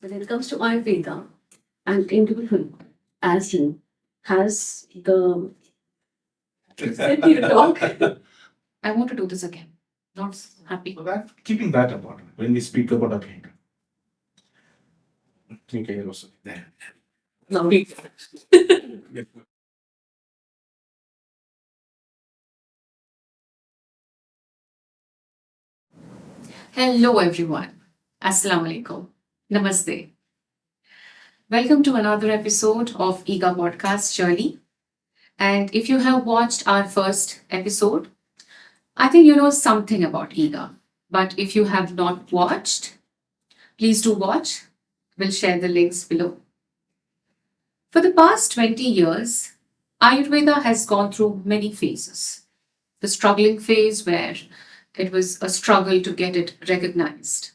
When it comes to Ayurveda, an individual as in has the ability to talk. I want to do this again. Not happy. So keeping that apart, when we speak about a pain, think I also there. No. Hello everyone. Assalamu alaikum. Namaste. Welcome to another episode of EGA Podcast Journey. And if you have watched our first episode, I think you know something about EGA. But if you have not watched, please do watch. We'll share the links below. For the past 20 years, Ayurveda has gone through many phases. The struggling phase, where it was a struggle to get it recognized,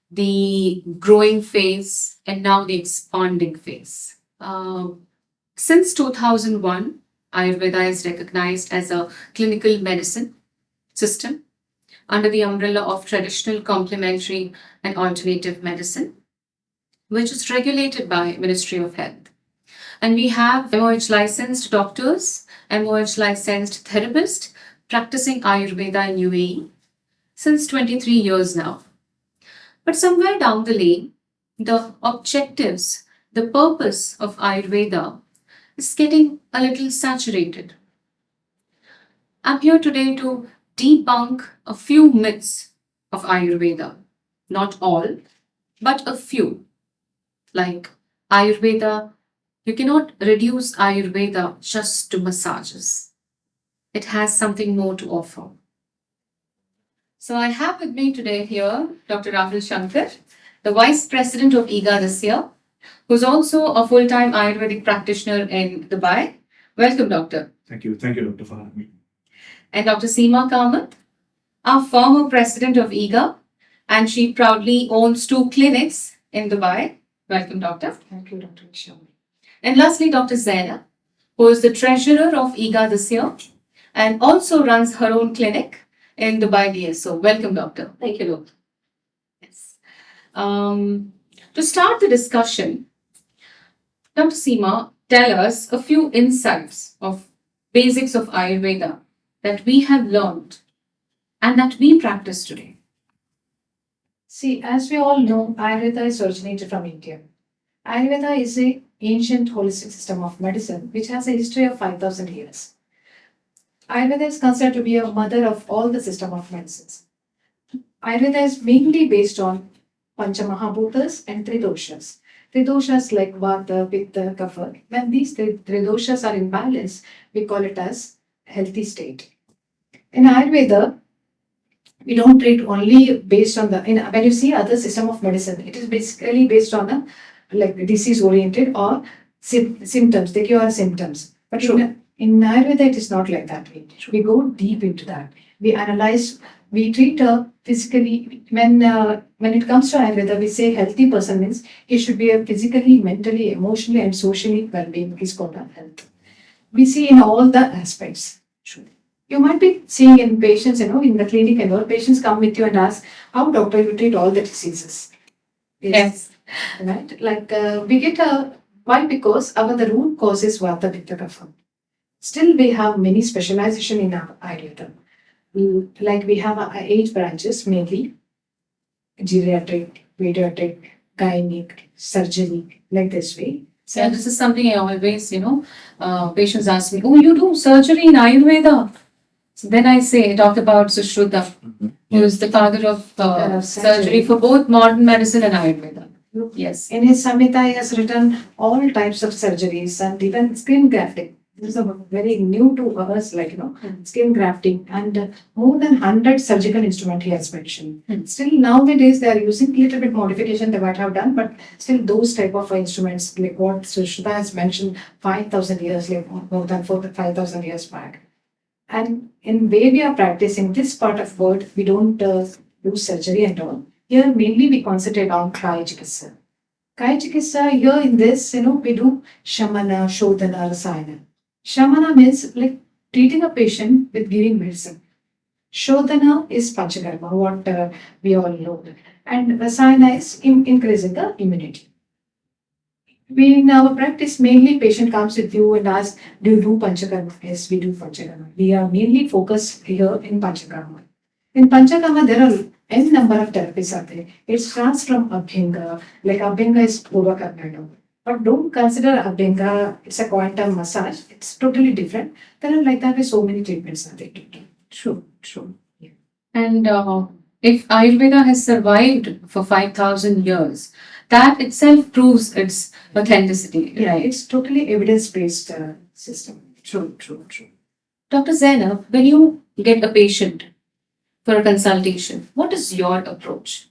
the growing phase, and now the expanding phase. Since 2001, Ayurveda is recognized as a clinical medicine system under the umbrella of traditional, complementary, and alternative medicine, which is regulated by Ministry of Health. And we have MOH licensed doctors, MOH licensed therapists practicing Ayurveda in UAE since 23 years now. But somewhere down the lane, the objectives, the purpose of Ayurveda is getting a little saturated. I'm here today to debunk a few myths of Ayurveda. Not all, but a few. Like Ayurveda, you cannot reduce Ayurveda just to massages. It has something more to offer. So I have with me today here Dr. Rahul Shankar, the Vice President of IGA this year, who's also a full-time Ayurvedic practitioner in Dubai. Welcome, Doctor. Thank you, Doctor, for having me. And Dr. Seema Kamath, our former President of IGA, and she proudly owns 2 clinics in Dubai. Welcome, Doctor. Thank you, Dr. Vishal. And lastly, Dr. Zaina, who is the treasurer of IGA this year and also runs her own clinic in Dubai DSO. Welcome, Doctor. Thank you, Doctor. Yes. To start the discussion, Dr. Seema, tell us a few insights of basics of Ayurveda that we have learned and that we practice today. See, as we all know, Ayurveda is originated from India. Ayurveda is an ancient holistic system of medicine which has a history of 5,000 years. Ayurveda is considered to be a mother of all the system of medicines. Ayurveda is mainly based on Panchamahabhutas and Tridoshas. Tridoshas like Vata, Pitta, Kapha. When these Tridoshas are in balance, we call it as healthy state. In Ayurveda, we don't treat only based on when you see other system of medicine, it is basically based on disease oriented or symptoms. They cure symptoms. But in Ayurveda, it is not like that. We go deep into that. We analyze. We treat physically. When it comes to Ayurveda, we say healthy person means he should be a physically, mentally, emotionally, and socially well-being. He's called health. We see in all the aspects. You might be seeing in patients, in the clinic and all, patients come with you and ask, how doctor you treat all the diseases? Yes. Right? We get why? Because the root cause is Vata, Pitta, Kapha. Still, we have many specialization in our Ayurveda. We have age branches, mainly geriatric, pediatric, gynec, surgery, like this way. So yeah, this is something I always, patients ask me, oh, you do surgery in Ayurveda? So then I talk about Sushruta, who is the father of surgery for both modern medicine and Ayurveda. Yes. In his Samhita, he has written all types of surgeries and even skin grafting. This is very new to us, skin grafting, and more than 100 surgical instruments he has mentioned. Still nowadays they are using little bit modification they might have done, but still those type of instruments like what Sushruta has mentioned 5,000 years, more than 4,000 to 5,000 years back. And in way we are practicing this part of world, we don't do surgery and all. Here mainly we concentrate on Kaya Chikitsa. Kaya Chikitsa, here in this, we do Shamana, Shodhana, Rasayana. Shamana means treating a patient with giving medicine. Shodhana is Panchakarma, what we all know. and Rasayana is increasing the immunity. We in our practice mainly patient comes with you and asks, do you do Panchakarma? Yes, we do Panchakarma. We are mainly focused here in Panchakarma. In Panchakarma, there are n number of therapies are there. It starts from Abhyanga, like Abhyanga is Purva Karnataka. But don't consider Abhyanga, it's a quantum massage. It's totally different. There are like that way so many treatments are there. True, true. And if Ayurveda has survived for 5,000 years, that itself proves its authenticity, Yeah, right? it's totally evidence-based system. True, true, true. Dr. Zainab, when you get a patient for a consultation, what is your approach?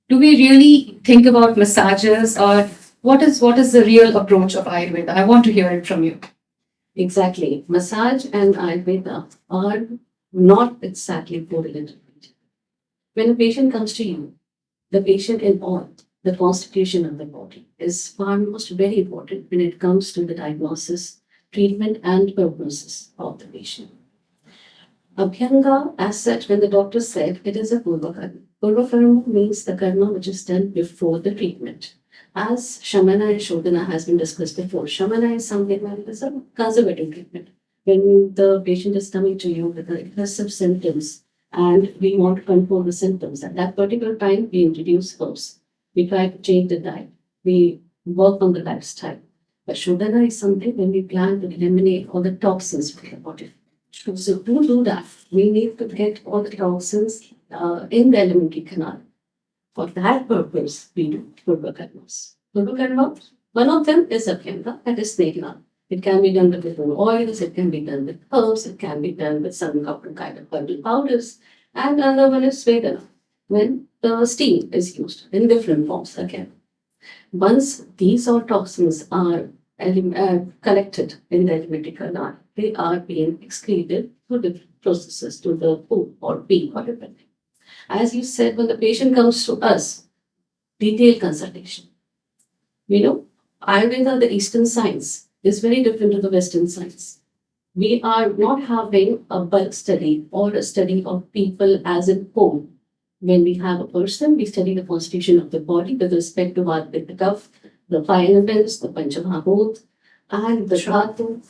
Do we really think about massages, or what is the real approach of Ayurveda? I want to hear it from you. Exactly. Massage and Ayurveda are not exactly correlated. When a patient comes to you, the patient in all, the constitution of the body is foremost very important when it comes to the diagnosis, treatment, and prognosis of the patient. Abhyanga, as such, when the doctor said it is a purva karma. Purva karma means the karma which is done before the treatment. As Shamana and Shodhana has been discussed before, Shamana is something that is a conservative treatment. When the patient is coming to you with aggressive symptoms and we want to control the symptoms, at that particular time we introduce herbs. We try to change the diet. We work on the lifestyle. But Shodhana is something when we plan to eliminate all the toxins from the body. So to do that, we need to get all the toxins in the alimentary canal. For that purpose, we do Purva Karmas. Purva Karma, one of them is Abhyanga, that is Snehana. It can be done with different oils, it can be done with herbs, it can be done with some kind of herbal powders, and another one is Vedana, when the steam is used in different forms again. Once these all toxins are collected in the alimentary canal, they are being excreted through different processes to the poo or pee or depending. As you said, when the patient comes to us, detailed consultation. You know, Ayurveda, the Eastern science, is very different to the Western science. We are not having a bulk study or a study of people as a whole. When we have a person, we study the constitution of the body with respect to our Pitta, Kapha, the five elements, the Panchamahabhut, and the Dhatu.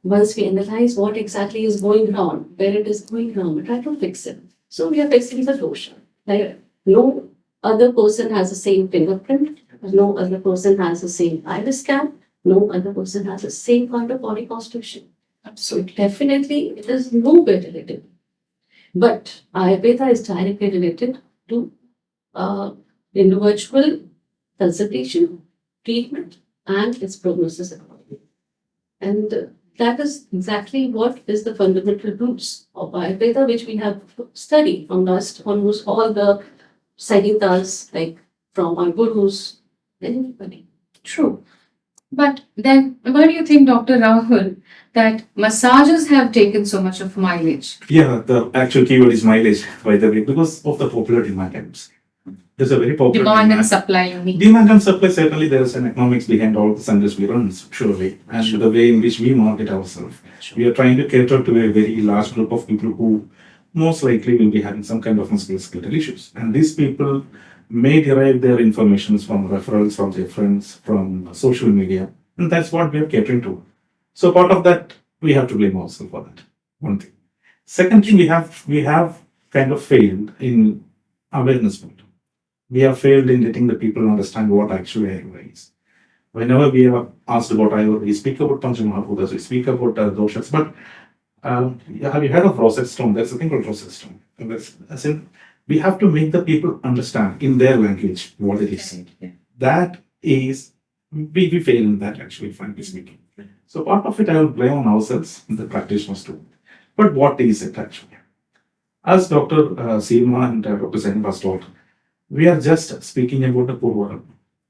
Once we analyze what exactly is going wrong, where it is going wrong, we try to fix it. So we are fixing the dosha. Like no other person has the same fingerprint, no other person has the same iris scan, no other person has the same kind of body constitution. So definitely it is no way related. But Ayurveda is directly related to individual consultation, treatment, and its prognosis accordingly. And that is exactly what is the fundamental roots of Ayurveda, which we have studied from last almost all the Sanhitas, like from our gurus, anybody. True. But then, why do you think, Dr. Rahul, that massages have taken so much of mileage? Yeah, the actual keyword is mileage, by the way, because of the popular demand items. There's a very popular Demand and supply, you mean? Demand and supply, certainly there is an economics behind all the centers we run, surely, and the way in which we market ourselves. We are trying to cater to a very large group of people who most likely will be having some kind of musculoskeletal issues. And these people may derive their information from referrals from their friends, from social media, and that's what we are catering to. So part of that, we have to blame ourselves for that. One thing. Second thing, we have kind of failed in awareness building. We have failed in letting the people understand what actually Ayurveda is. Whenever we are asked about Ayurveda, we speak about Panchamahabhutas, we speak about doshas, but have you heard of Rosette Stone? There's a thing called Rosette Stone. And as in, we have to make the people understand in their language what it is. That is, we fail in that actually, frankly speaking. So part of it I will blame on ourselves, the practitioners too. But what is it actually? As Dr. Seema and Dr. Sen was told, we are just speaking about a Purva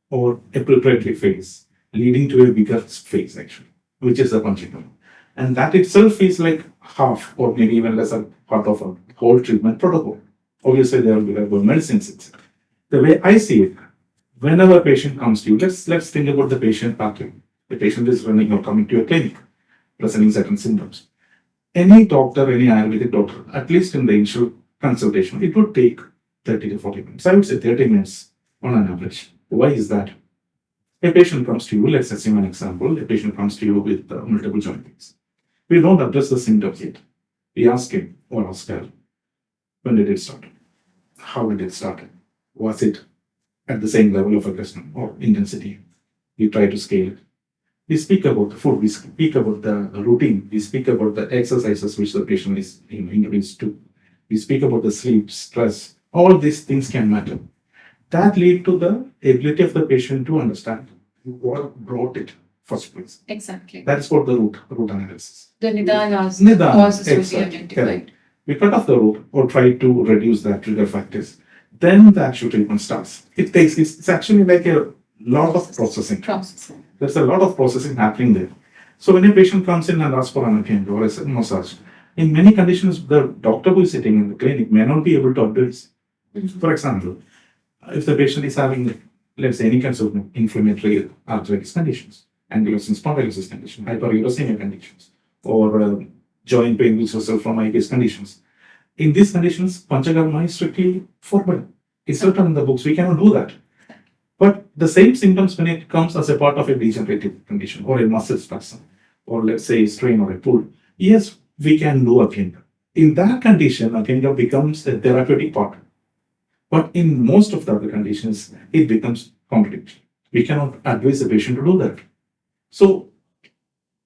or a preparatory phase leading to a bigger phase actually, which is the Panchikam. And that itself is like half or maybe even less a part of a whole treatment protocol. Obviously, there will be like medicines itself. The way I see it, whenever a patient comes to you, let's think about the patient pathway. The patient is running or coming to a clinic, presenting certain symptoms. Any doctor, any Ayurvedic doctor, at least in the initial consultation, it would take 30 to 40 minutes. I would say 30 minutes on an average. Why is that? A patient comes to you, let's assume an example, a patient comes to you with multiple joint pains. We don't address the symptoms yet. We ask him or ask her, when did it start? How did it start? Was it at the same level of aggression or intensity? We try to scale it. We speak about the food, we speak about the routine, we speak about the exercises which the patient is introduced to. We speak about the sleep, stress, all these things can matter. That lead to the ability of the patient to understand what brought it first place. Exactly. That's what the root analysis. The Nidanas, Nidana, causes will be exactly, identified. correct. We cut off the root or try to reduce the trigger factors. Then the actual treatment starts. It's actually like a lot of processing. Processing. There's a lot of processing happening there. So when a patient comes in and asks for an acupuncture or a massage, in many conditions, the doctor who is sitting in the clinic may not be able to advise. For example, if the patient is having, let's say, any kinds of inflammatory arthritis conditions, ankylosing spondylosis condition, hyperuricemia conditions, or joint pain which result from IBS conditions. In these conditions, Panchakarma is strictly forbidden. It's written in the books, we cannot do that. But the same symptoms when it comes as a part of a degenerative condition or a muscle spasm, or let's say a strain or a pull, yes, we can do Abhyanga. In that condition, Abhyanga becomes a therapeutic part. But in most of the other conditions, it becomes contradictory. We cannot advise the patient to do that. So,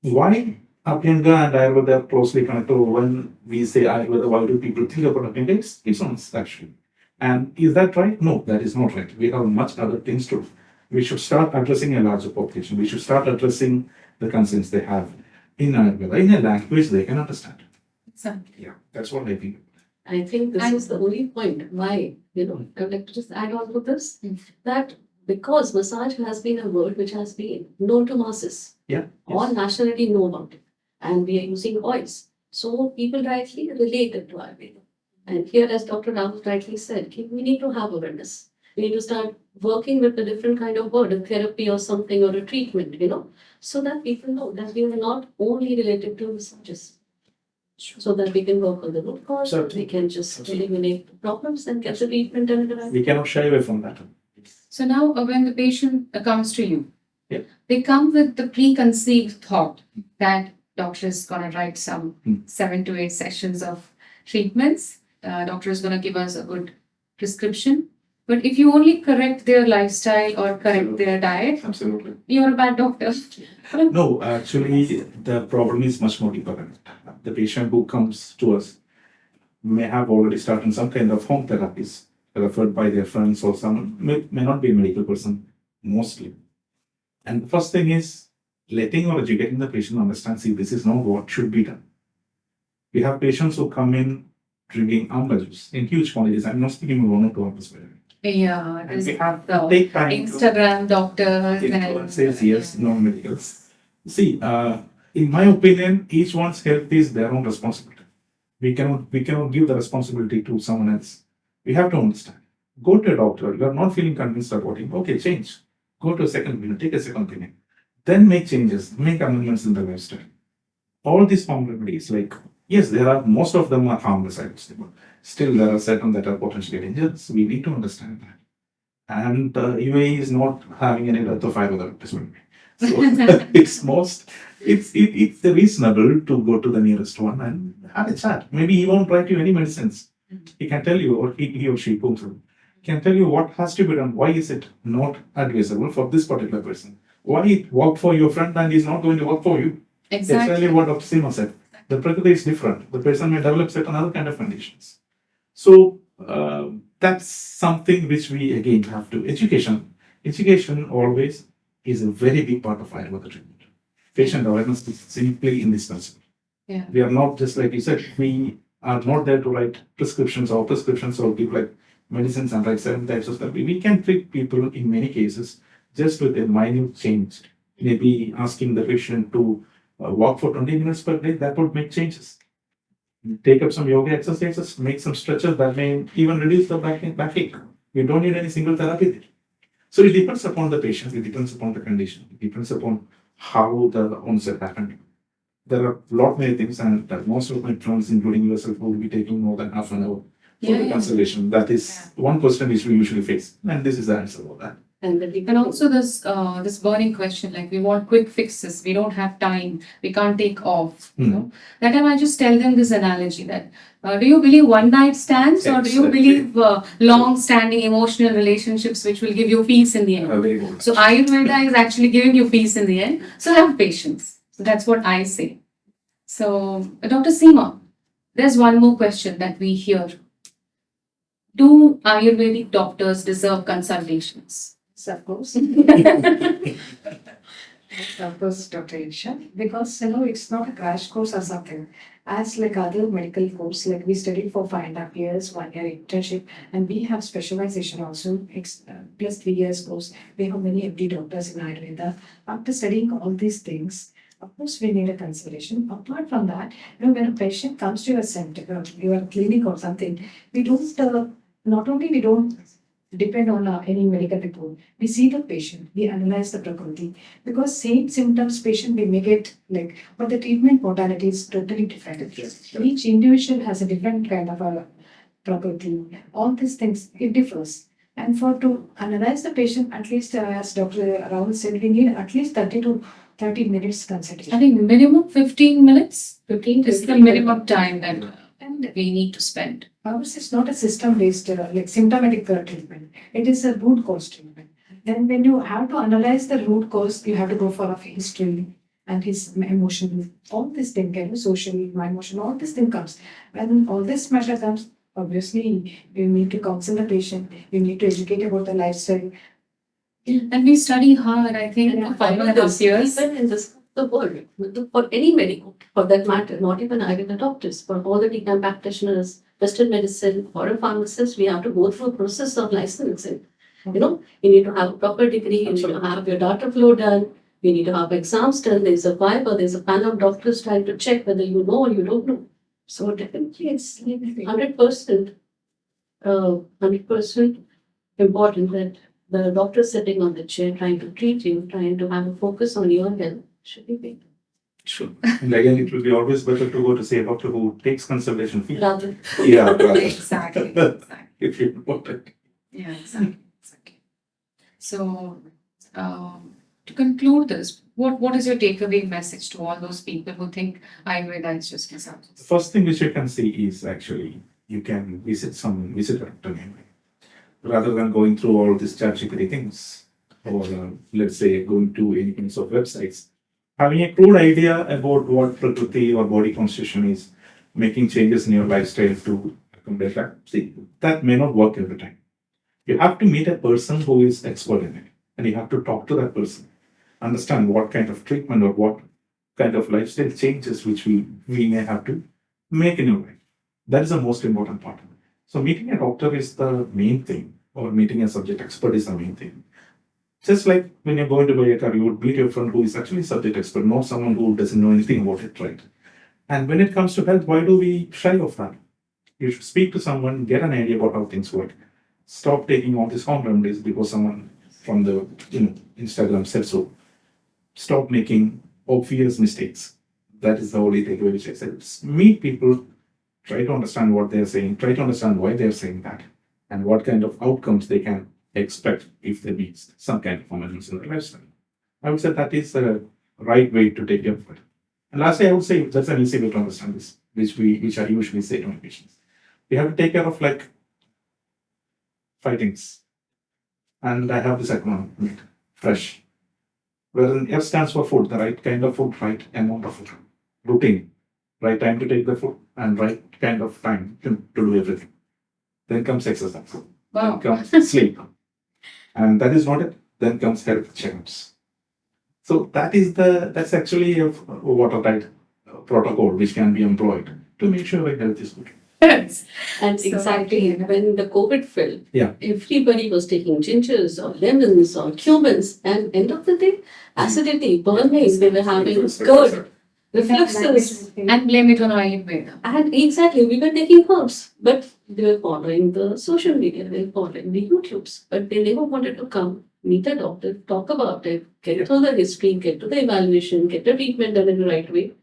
why Abhyanga and Ayurveda are closely connected? When we say Ayurveda, why do people think about Abhyanga? It's honest, actually. And is that right? No, that is not right. We have much other things to do. We should start addressing a larger population. We should start addressing the concerns they have in Ayurveda, in a language they can understand. Exactly. Yeah, that's what I think. I think this is the only point why, I would like to just add on to this, that because massage has been a word which has been known to masses. Yeah. All nationality know about it. And we are using oils. So people rightly relate it to Ayurveda. And here, as Dr. Rahul rightly said, we need to have awareness. We need to start working with a different kind of word, a therapy or something, or a treatment, so that people know that we are not only related to massages. So that we can work on the root cause, we can just eliminate the problems and get the treatment and arrive. We cannot shy away from that. So now, when the patient comes to you, Yeah. they come with the preconceived thought that doctor is going to write some 7 to 8 sessions of treatments. Doctor is going to give us a good prescription. But if you only correct their lifestyle or correct their diet, Absolutely. you're a bad doctor. No, actually, the problem is much more deeper than that. The patient who comes to us may have already started some kind of home therapies referred by their friends or someone, may not be a medical person, mostly. And the first thing is letting or educating the patient understand, see, this is not what should be done. We have patients who come in drinking amla juice in huge quantities. I'm not speaking about 1 or 2 hours per day. Yeah, And there's we have the to take time Instagram doctors to influencers, yes, non-medicals. See, in my opinion, each one's health is their own responsibility. We cannot give the responsibility to someone else. We have to understand. Go to a doctor. You are not feeling convinced about him. Okay, change. Go to a second opinion. Take a second opinion. Then make changes. Make amendments in the lifestyle. All these home remedies, like yes, there are most of them are harmless. I would say, but still there are certain that are potentially dangerous. We need to understand that. And UAE is not having any death of Ayurveda advertisement. So it's reasonable to go to the nearest one and have a chat. Maybe he won't write you any medicines. He can tell you, or he or she can tell you what has to be done. Why is it not advisable for this particular person? Why it worked for your friend and is not going to work for you? Exactly. Exactly what Dr. Sima said. The prakriti is different. The person may develop certain other kind of conditions. So that's something which we again have to education. Education always is a very big part of Ayurveda treatment. Patient awareness is simply indispensable. Yeah. We are not just like you said. We are not there to write prescriptions or give like medicines and write 7 types of therapy. We can treat people in many cases just with a minute change. Maybe asking the patient to walk for 20 minutes per day. That would make changes. Take up some yoga exercises, make some stretches that may even reduce the backache. You don't need any single therapy there. So it depends upon the patient, it depends upon the condition, it depends upon how the onset happened. There are a lot many things, and most of my friends, including yourself, will be taking more than half an hour for the Yeah. consultation. That is one question which we usually face, and this is the answer for that. And the And also this burning question, like we want quick fixes, we don't have time, we can't take off. You Hmm. know, that time I just tell them this analogy that do you believe one night stands or do you Exactly. believe long-standing emotional relationships which will give you peace in the end? Very good. So Ayurveda is actually giving you peace in the end. So have patience. So that's what I say. So Dr. Seema, there's one more question that we hear. Do Ayurvedic doctors deserve consultations? So, of course. Of course, Dr. Isha, because it's not a crash course or something. As like other medical course, like we studied for 5.5 years, 1 year internship, and we have specialization also, plus 3 years course. We have many MD doctors in Ayurveda. After studying all these things, of course, we need a consultation. Apart from that, when a patient comes to your center, or your clinic or something, we don't, not only we don't depend on any medical report. We see the patient, we analyze the prakriti because same symptoms patient we may get like, but the treatment modality is totally different. Each individual has a different kind of a prakriti. All these things it differs. And for to analyze the patient, at least as Dr. Rahul said, we need at least 30 to 30 minutes consultation. I think minimum 15 minutes 15 is the 20 minimum time that And we need to spend. ours is not a system-based like symptomatic treatment. It is a root cause treatment. Then when you have to analyze the root cause, you have to go for a history and his emotion, all this thing, social, my emotion, all this thing comes. When all this matter comes, obviously you need to counsel the patient, you need to educate about the lifestyle. And we study hard, I think, And for 5.5 years. even in the world, for any medical, for that matter, not even Ayurveda doctors, for all the DCAM practitioners, Western medicine, or a pharmacist, we have to go through a process of licensing. You need to have a proper degree, you need to have your data flow done, you need to have exams done, there's a viva, there's a panel of doctors trying to check whether you know or you don't know. So definitely it's 100%, 100% important that the doctor sitting on the chair trying to treat you, trying to have a focus on your health should be paid. Sure. And again, it will be always better to go to see a doctor who takes consultation fee. Rather, Yeah, rather. Exactly. If you want it. Yeah, exactly. So, to conclude this, what is your takeaway message to all those people who think Ayurveda is just The massage? first thing which you can see is actually you can visit a doctor anyway. Rather than going through all these ChatGPT things, or let's say going to any kinds of websites, having a crude idea about what prakriti or body constitution is, making changes in your lifestyle to accommodate that. See, that may not work every time. You have to meet a person who is expert in it, and you have to talk to that person, understand what kind of treatment or what kind of lifestyle changes which we may have to make in your life. That is the most important part. So meeting a doctor is the main thing, or meeting a subject expert is the main thing. Just like when you're going to buy a car, you would meet your friend who is actually subject expert, not someone who doesn't know anything about it, right? And when it comes to health, why do we shy of that? You should speak to someone, get an idea about how things work. Stop taking all these home remedies because someone from the Instagram said so. Stop making obvious mistakes. That is the only takeaway which I said. Meet people, try to understand what they're saying, try to understand why they're saying that, and what kind of outcomes they can expect if they meet some kind of emergency in their lifestyle. I would say that is the right way to take care of it. And lastly, I would say that's an easy way to understand this, which I usually say to my patients. We have to take care of like 5 things. And I have this acronym, fresh. Wherein F stands for food, the right kind of food, right amount of food. Routine, right time to take the food, and right kind of time to do everything. Then comes exercise. Wow. Then comes sleep. And that is not it. Then comes health checkups. So that's actually a watertight protocol which can be employed to make sure your health is good. Yes. and So, exactly when the COVID fell, Yeah. everybody was taking gingers or lemons or cumins, and end of the day, acidity, burning, they were having GERD, refluxes. And blame it on Ayurveda. And exactly, we were taking herbs, but they were following the social media, they were following the YouTubes, but they never wanted to come, meet a doctor, talk about it, get through the history, get to the evaluation, get the treatment done in the right way.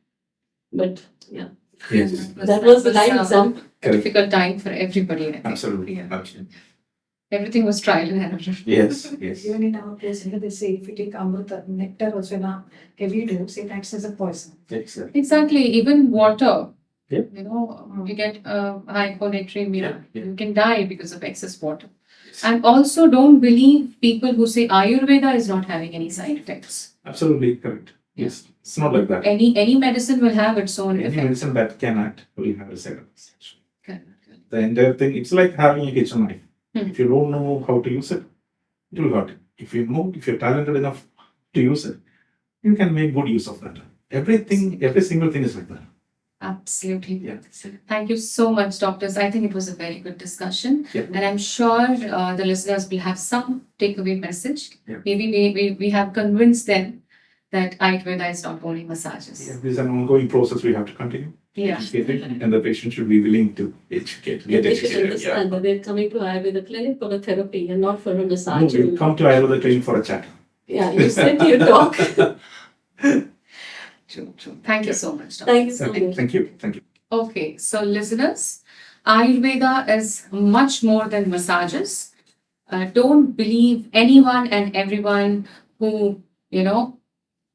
But yeah, Yes. That was the live a example. difficult time for everybody. I think. Absolutely. Yeah. Absolutely. Everything was trial and error. Yes. Yes. Even in our place, they say if you take amrita, nectar also in a heavy dose, it acts as a poison. Exactly. Exactly. Even water. Yeah. You know, you get hyponatremia. Yeah. You can die because of excess water. And also, don't believe people who say Ayurveda is not having any side effects. Absolutely correct. Yes. It's not like that. Any medicine will have its own Any effect. medicine that can act will have a side effects. Correct. The entire thing, it's like having a kitchen knife. Hmm. If you don't know how to use it, it will hurt you. If you know, if you're talented enough to use it, you can make good use of that. Everything, every single thing is like that. Absolutely. Yeah. Thank you so much, doctors. I think it was a very good discussion. Yeah. And I'm sure the listeners will have some takeaway message. Yeah. Maybe we have convinced them that Ayurveda is not only massages. Yeah, this is an ongoing process we have to continue. Yeah. And the patient should be willing to educate. Yeah, Get they should educated. understand that they're coming to Ayurveda clinic for a therapy and not for a No, massage. we'll come to Ayurveda clinic for a chat. Yeah, you said you talk. True. Thank you so much, doctor. Thank you so Okay, much. thank you. Thank you. Okay, so listeners, Ayurveda is much more than massages. Don't believe anyone and everyone who,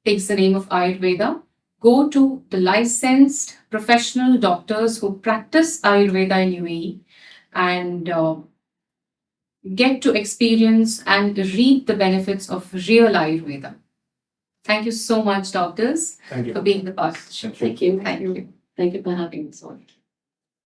takes the name of Ayurveda. Go to the licensed professional doctors who practice Ayurveda in UAE and get to experience and reap the benefits of real Ayurveda. Thank you so much, doctors, Thank you. for being the part of the show. Thank you. Thank you. Thank you. Thank you for having us on.